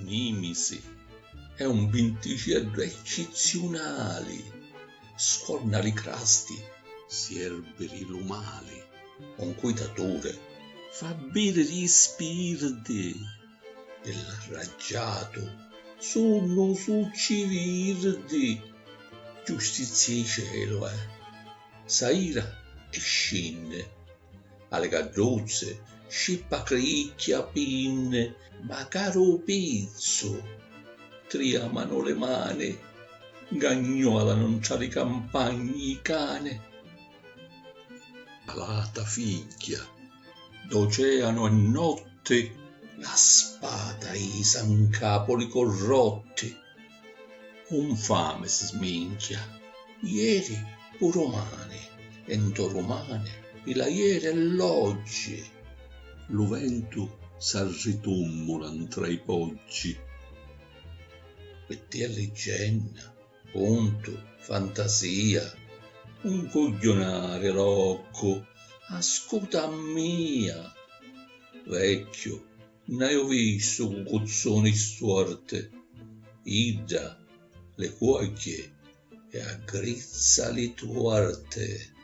Nimisi è un vinticello eccezionale, scorna i crasti, sierberi lumali, un cuitatore, fa bere gli spiriti, il raggiato sono succi virdi, giustizia di cielo, s'aira e scende, alle carrozze scippa cricchia pinne, ma caro pizzo, triamano le mani, gagnola non c'ha di campagni cane, alata figlia, d'oceano e notte, la spada i sancapoli corrotti, un fame si sminchia, ieri pur romani, ento romane, la ieri e l'oggi, lo vento s'arritummolan tra i poggi, e te leggenda, conto, fantasia, un coglionare rocco, ascolta mia, vecchio, n'hai visto cucuzzoni storte, idda le cuoche e aggrizza le tuorte.